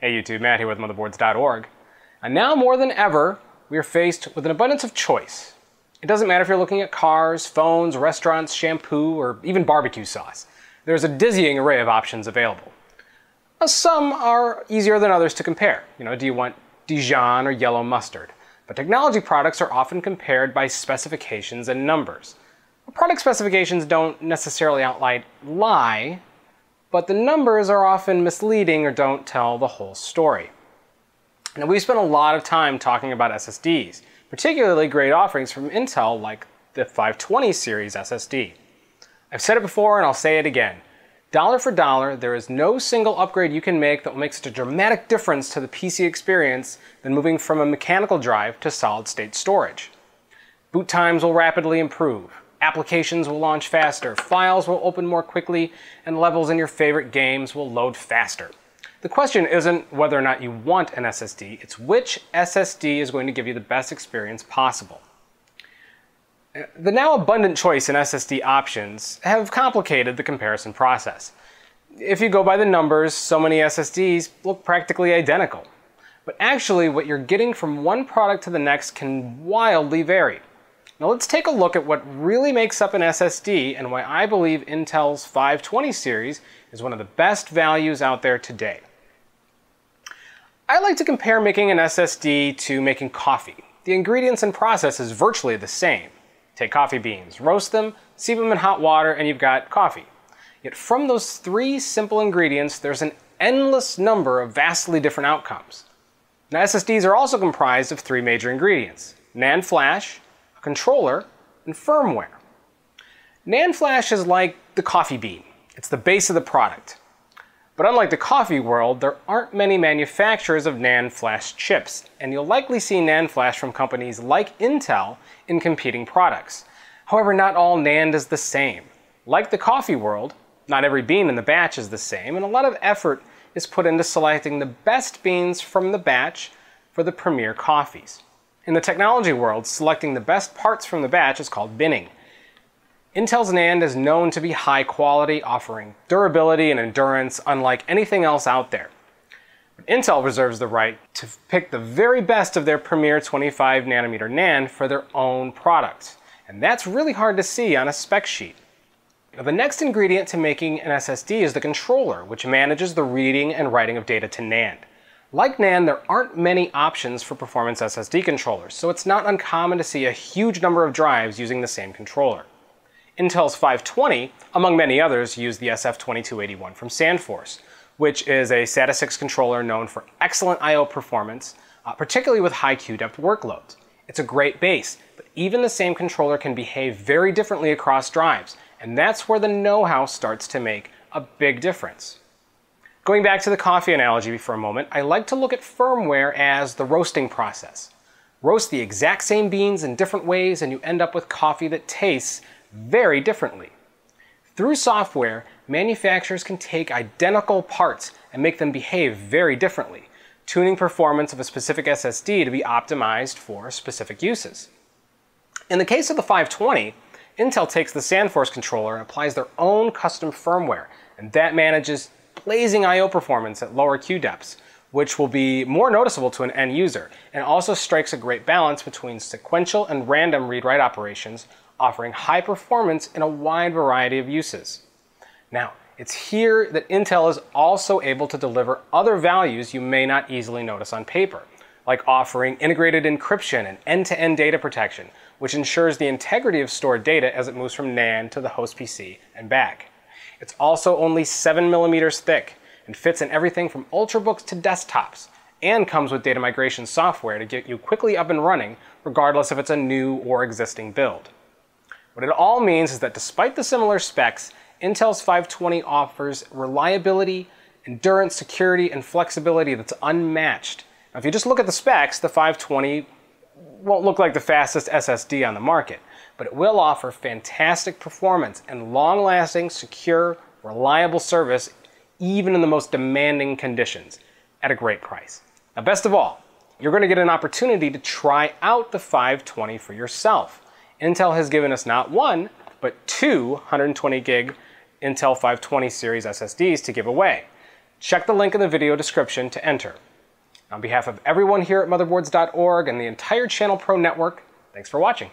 Hey YouTube, Matt here with Motherboards.org. And now more than ever, we are faced with an abundance of choice. It doesn't matter if you're looking at cars, phones, restaurants, shampoo, or even barbecue sauce. There's a dizzying array of options available. Now, some are easier than others to compare. Do you want Dijon or yellow mustard? But technology products are often compared by specifications and numbers. Product specifications don't necessarily outright lie, but the numbers are often misleading or don't tell the whole story. Now, we've spent a lot of time talking about SSDs, particularly great offerings from Intel like the 520 series SSD. I've said it before and I'll say it again. Dollar for dollar, there is no single upgrade you can make that will make such a dramatic difference to the PC experience than moving from a mechanical drive to solid-state storage. Boot times will rapidly improve. Applications will launch faster, files will open more quickly, and levels in your favorite games will load faster. The question isn't whether or not you want an SSD, it's which SSD is going to give you the best experience possible. The now abundant choice in SSD options have complicated the comparison process. If you go by the numbers, so many SSDs look practically identical. But actually, what you're getting from one product to the next can wildly vary. Now let's take a look at what really makes up an SSD and why I believe Intel's 520 series is one of the best values out there today. I like to compare making an SSD to making coffee. The ingredients and process is virtually the same. Take coffee beans, roast them, steep them in hot water, and you've got coffee. Yet from those three simple ingredients, there's an endless number of vastly different outcomes. Now SSDs are also comprised of three major ingredients: NAND flash, controller, and firmware. NAND flash is like the coffee bean. It's the base of the product. But unlike the coffee world, there aren't many manufacturers of NAND flash chips, and you'll likely see NAND flash from companies like Intel in competing products. However, not all NAND is the same. Like the coffee world, not every bean in the batch is the same, and a lot of effort is put into selecting the best beans from the batch for the premier coffees. In the technology world, selecting the best parts from the batch is called binning. Intel's NAND is known to be high quality, offering durability and endurance unlike anything else out there. But Intel reserves the right to pick the very best of their premier 25 nanometer NAND for their own products. And that's really hard to see on a spec sheet. Now, the next ingredient to making an SSD is the controller, which manages the reading and writing of data to NAND. Like NAND, there aren't many options for performance SSD controllers, so it's not uncommon to see a huge number of drives using the same controller. Intel's 520, among many others, use the SF2281 from SandForce, which is a SATA 6 controller known for excellent I/O performance, particularly with high Q-depth workloads. It's a great base, but even the same controller can behave very differently across drives, and that's where the know-how starts to make a big difference. Going back to the coffee analogy for a moment, I like to look at firmware as the roasting process. Roast the exact same beans in different ways and you end up with coffee that tastes very differently. Through software, manufacturers can take identical parts and make them behave very differently, tuning performance of a specific SSD to be optimized for specific uses. In the case of the 520, Intel takes the SandForce controller and applies their own custom firmware, and that manages blazing I/O performance at lower Q depths, which will be more noticeable to an end user, and also strikes a great balance between sequential and random read-write operations, offering high performance in a wide variety of uses. Now, it's here that Intel is also able to deliver other values you may not easily notice on paper, like offering integrated encryption and end-to-end data protection, which ensures the integrity of stored data as it moves from NAND to the host PC and back. It's also only 7mm thick and fits in everything from ultrabooks to desktops, and comes with data migration software to get you quickly up and running regardless if it's a new or existing build. What it all means is that despite the similar specs, Intel's 520 offers reliability, endurance, security, and flexibility that's unmatched. Now, if you just look at the specs, the 520 won't look like the fastest SSD on the market, but it will offer fantastic performance and long-lasting, secure, reliable service even in the most demanding conditions at a great price. Now, best of all, you're going to get an opportunity to try out the 520 for yourself. Intel has given us not one, but two 120 gig Intel 520 series SSDs to give away. Check the link in the video description to enter. On behalf of everyone here at Motherboards.org and the entire Channel Pro network, thanks for watching.